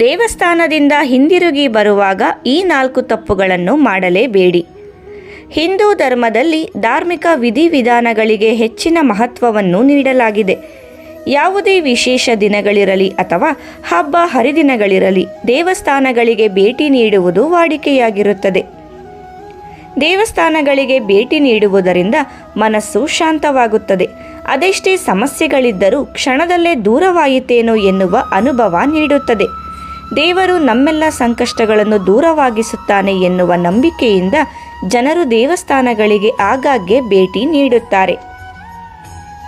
ದೇವಸ್ಥಾನದಿಂದ ಹಿಂದಿರುಗಿ ಬರುವಾಗ ಈ 4 ತಪ್ಪುಗಳನ್ನು ಮಾಡಲೇಬೇಡಿ. ಹಿಂದೂ ಧರ್ಮದಲ್ಲಿ ಧಾರ್ಮಿಕ ವಿಧಿವಿಧಾನಗಳಿಗೆ ಹೆಚ್ಚಿನ ಮಹತ್ವವನ್ನು ನೀಡಲಾಗಿದೆ. ಯಾವುದೇ ವಿಶೇಷ ದಿನಗಳಿರಲಿ ಅಥವಾ ಹಬ್ಬ ಹರಿದಿನಗಳಿರಲಿ ದೇವಸ್ಥಾನಗಳಿಗೆ ಭೇಟಿ ನೀಡುವುದು ವಾಡಿಕೆಯಾಗಿರುತ್ತದೆ. ದೇವಸ್ಥಾನಗಳಿಗೆ ಭೇಟಿ ನೀಡುವುದರಿಂದ ಮನಸ್ಸು ಶಾಂತವಾಗುತ್ತದೆ. ಅದೆಷ್ಟೇ ಸಮಸ್ಯೆಗಳಿದ್ದರೂ ಕ್ಷಣದಲ್ಲೇ ದೂರವಾಯಿತೇನೋ ಎನ್ನುವ ಅನುಭವ ನೀಡುತ್ತದೆ. ದೇವರು ನಮ್ಮೆಲ್ಲ ಸಂಕಷ್ಟಗಳನ್ನು ದೂರವಾಗಿಸುತ್ತಾನೆ ಎನ್ನುವ ನಂಬಿಕೆಯಿಂದ ಜನರು ದೇವಸ್ಥಾನಗಳಿಗೆ ಆಗಾಗ್ಗೆ ಭೇಟಿ ನೀಡುತ್ತಾರೆ.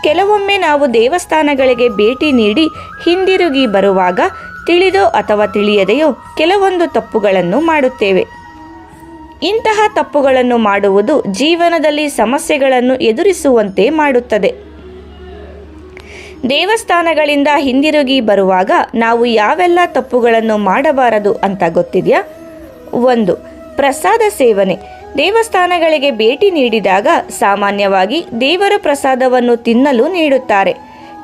ಕೆಲವೊಮ್ಮೆ ನಾವು ದೇವಸ್ಥಾನಗಳಿಗೆ ಭೇಟಿ ನೀಡಿ ಹಿಂದಿರುಗಿ ಬರುವಾಗ ತಿಳಿದೋ ಅಥವಾ ತಿಳಿಯದೆಯೋ ಕೆಲವೊಂದು ತಪ್ಪುಗಳನ್ನು ಮಾಡುತ್ತೇವೆ. ಇಂತಹ ತಪ್ಪುಗಳನ್ನು ಮಾಡುವುದು ಜೀವನದಲ್ಲಿ ಸಮಸ್ಯೆಗಳನ್ನು ಎದುರಿಸುವಂತೆ ಮಾಡುತ್ತದೆ. ದೇವಸ್ಥಾನಗಳಿಂದ ಹಿಂದಿರುಗಿ ಬರುವಾಗ ನಾವು ಯಾವೆಲ್ಲ ತಪ್ಪುಗಳನ್ನು ಮಾಡಬಾರದು ಅಂತ ಗೊತ್ತಿದೆಯಾ? 1. ಪ್ರಸಾದ ಸೇವನೆ. ದೇವಸ್ಥಾನಗಳಿಗೆ ಭೇಟಿ ನೀಡಿದಾಗ ಸಾಮಾನ್ಯವಾಗಿ ದೇವರ ಪ್ರಸಾದವನ್ನು ತಿನ್ನಲು ನೀಡುತ್ತಾರೆ.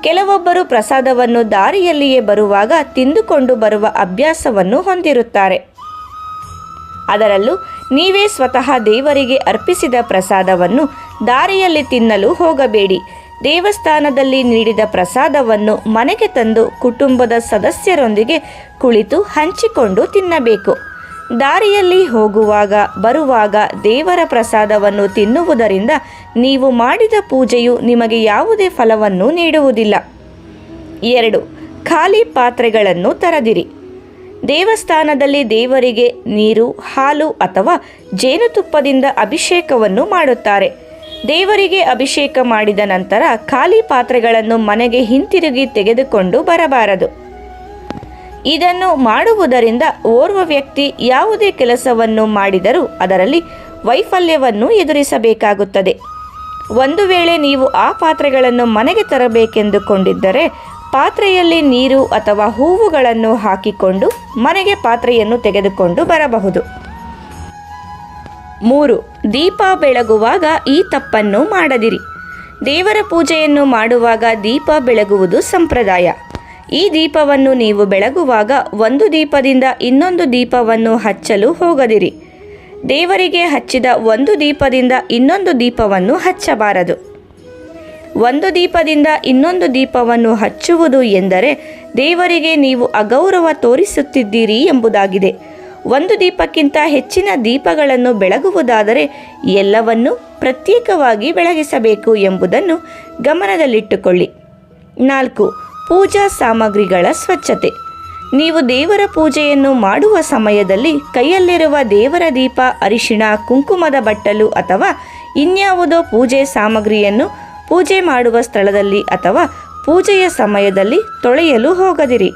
ಕೆಲವೊಬ್ಬರು ಪ್ರಸಾದವನ್ನು ದಾರಿಯಲ್ಲಿಯೇ ಬರುವಾಗ ತಿಂದುಕೊಂಡು ಬರುವ ಅಭ್ಯಾಸವನ್ನು ಹೊಂದಿರುತ್ತಾರೆ. ಅದರಲ್ಲೂ ನೀವೇ ಸ್ವತಃ ದೇವರಿಗೆ ಅರ್ಪಿಸಿದ ಪ್ರಸಾದವನ್ನು ದಾರಿಯಲ್ಲಿ ತಿನ್ನಲು ಹೋಗಬೇಡಿ. ದೇವಸ್ಥಾನದಲ್ಲಿ ನೀಡಿದ ಪ್ರಸಾದವನ್ನು ಮನೆಗೆ ತಂದು ಕುಟುಂಬದ ಸದಸ್ಯರೊಂದಿಗೆ ಕುಳಿತು ಹಂಚಿಕೊಂಡು ತಿನ್ನಬೇಕು. ದಾರಿಯಲ್ಲಿ ಹೋಗುವಾಗ ಬರುವಾಗ ದೇವರ ಪ್ರಸಾದವನ್ನು ತಿನ್ನುವುದರಿಂದ ನೀವು ಮಾಡಿದ ಪೂಜೆಯು ನಿಮಗೆ ಯಾವುದೇ ಫಲವನ್ನು ನೀಡುವುದಿಲ್ಲ. 2. ಖಾಲಿ ಪಾತ್ರೆಗಳನ್ನು ತರದಿರಿ. ದೇವಸ್ಥಾನದಲ್ಲಿ ದೇವರಿಗೆ ನೀರು, ಹಾಲು ಅಥವಾ ಜೇನುತುಪ್ಪದಿಂದ ಅಭಿಷೇಕವನ್ನು ಮಾಡುತ್ತಾರೆ. ದೇವರಿಗೆ ಅಭಿಷೇಕ ಮಾಡಿದ ನಂತರ ಖಾಲಿ ಪಾತ್ರೆಗಳನ್ನು ಮನೆಗೆ ಹಿಂತಿರುಗಿ ತೆಗೆದುಕೊಂಡು ಬರಬಾರದು. ಇದನ್ನು ಮಾಡುವುದರಿಂದ ಓರ್ವ ವ್ಯಕ್ತಿ ಯಾವುದೇ ಕೆಲಸವನ್ನು ಮಾಡಿದರೂ ಅದರಲ್ಲಿ ವೈಫಲ್ಯವನ್ನು ಎದುರಿಸಬೇಕಾಗುತ್ತದೆ. ಒಂದು ವೇಳೆ ನೀವು ಆ ಪಾತ್ರೆಗಳನ್ನು ಮನೆಗೆ ತರಬೇಕೆಂದುಕೊಂಡಿದ್ದರೆ ಪಾತ್ರೆಯಲ್ಲಿ ನೀರು ಅಥವಾ ಹೂವುಗಳನ್ನು ಹಾಕಿಕೊಂಡು ಮನೆಗೆ ಪಾತ್ರೆಯನ್ನು ತೆಗೆದುಕೊಂಡು ಬರಬಹುದು. 3. ದೀಪ ಬೆಳಗುವಾಗ ಈ ತಪ್ಪನ್ನು ಮಾಡದಿರಿ. ದೇವರ ಪೂಜೆಯನ್ನು ಮಾಡುವಾಗ ದೀಪ ಬೆಳಗುವುದು ಸಂಪ್ರದಾಯ. ಈ ದೀಪವನ್ನು ನೀವು ಬೆಳಗುವಾಗ ಒಂದು ದೀಪದಿಂದ ಇನ್ನೊಂದು ದೀಪವನ್ನು ಹಚ್ಚಲು ಹೋಗದಿರಿ. ದೇವರಿಗೆ ಹಚ್ಚಿದ ಒಂದು ದೀಪದಿಂದ ಇನ್ನೊಂದು ದೀಪವನ್ನು ಹಚ್ಚಬಾರದು. ಒಂದು ದೀಪದಿಂದ ಇನ್ನೊಂದು ದೀಪವನ್ನು ಹಚ್ಚುವುದು ಎಂದರೆ ದೇವರಿಗೆ ನೀವು ಅಗೌರವ ತೋರಿಸುತ್ತಿದ್ದೀರಿ ಎಂಬುದಾಗಿದೆ. ಒಂದು ದೀಪಕ್ಕಿಂತ ಹೆಚ್ಚಿನ ದೀಪಗಳನ್ನು ಬೆಳಗುವುದಾದರೆ ಎಲ್ಲವನ್ನೂ ಪ್ರತ್ಯೇಕವಾಗಿ ಬೆಳಗಿಸಬೇಕು ಎಂಬುದನ್ನು ಗಮನದಲ್ಲಿಟ್ಟುಕೊಳ್ಳಿ. 4. ಪೂಜಾ ಸಾಮಗ್ರಿಗಳ ಸ್ವಚ್ಛತೆ. ನೀವು ದೇವರ ಪೂಜೆಯನ್ನು ಮಾಡುವ ಸಮಯದಲ್ಲಿ ಕೈಯಲ್ಲಿರುವ ದೇವರ ದೀಪ, ಅರಿಶಿಣ, ಕುಂಕುಮದ ಬಟ್ಟಲು ಅಥವಾ ಇನ್ಯಾವುದೋ ಪೂಜೆ ಸಾಮಗ್ರಿಯನ್ನು ಪೂಜೆ ಮಾಡುವ ಸ್ಥಳದಲ್ಲಿ ಅಥವಾ ಪೂಜೆಯ ಸಮಯದಲ್ಲಿ ತೊಳೆಯಲು ಹೋಗದಿರಿ.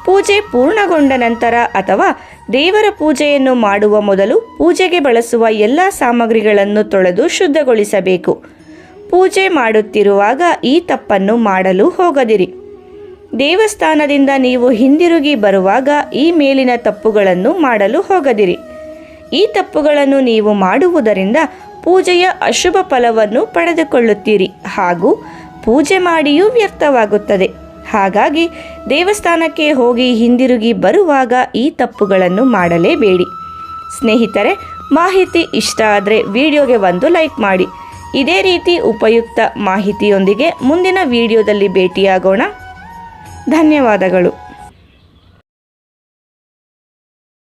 ಪೂಜೆ ಪೂರ್ಣಗೊಂಡ ನಂತರ ಅಥವಾ ದೇವರ ಪೂಜೆಯನ್ನು ಮಾಡುವ ಮೊದಲು ಪೂಜೆಗೆ ಬಳಸುವ ಎಲ್ಲ ಸಾಮಗ್ರಿಗಳನ್ನು ತೊಳೆದು ಶುದ್ಧಗೊಳಿಸಬೇಕು. ಪೂಜೆ ಮಾಡುತ್ತಿರುವಾಗ ಈ ತಪ್ಪನ್ನು ಮಾಡಲು ಹೋಗದಿರಿ. ದೇವಸ್ಥಾನದಿಂದ ನೀವು ಹಿಂದಿರುಗಿ ಬರುವಾಗ ಈ ಮೇಲಿನ ತಪ್ಪುಗಳನ್ನು ಮಾಡಲು ಹೋಗದಿರಿ. ಈ ತಪ್ಪುಗಳನ್ನು ನೀವು ಮಾಡುವುದರಿಂದ ಪೂಜೆಯ ಅಶುಭ ಫಲವನ್ನು ಪಡೆದುಕೊಳ್ಳುತ್ತೀರಿ ಹಾಗೂ ಪೂಜೆ ಮಾಡಿಯೂ ವ್ಯರ್ಥವಾಗುತ್ತದೆ. ಹಾಗಾಗಿ ದೇವಸ್ಥಾನಕ್ಕೆ ಹೋಗಿ ಹಿಂದಿರುಗಿ ಬರುವಾಗ ಈ ತಪ್ಪುಗಳನ್ನು ಮಾಡಲೇಬೇಡಿ. ಸ್ನೇಹಿತರೆ, ಮಾಹಿತಿ ಇಷ್ಟ ಆದರೆ ವಿಡಿಯೋಗೆ ಒಂದು ಲೈಕ್ ಮಾಡಿ. ಇದೇ ರೀತಿ ಉಪಯುಕ್ತ ಮಾಹಿತಿಯೊಂದಿಗೆ ಮುಂದಿನ ವಿಡಿಯೋದಲ್ಲಿ ಭೇಟಿಯಾಗೋಣ. ಧನ್ಯವಾದಗಳು.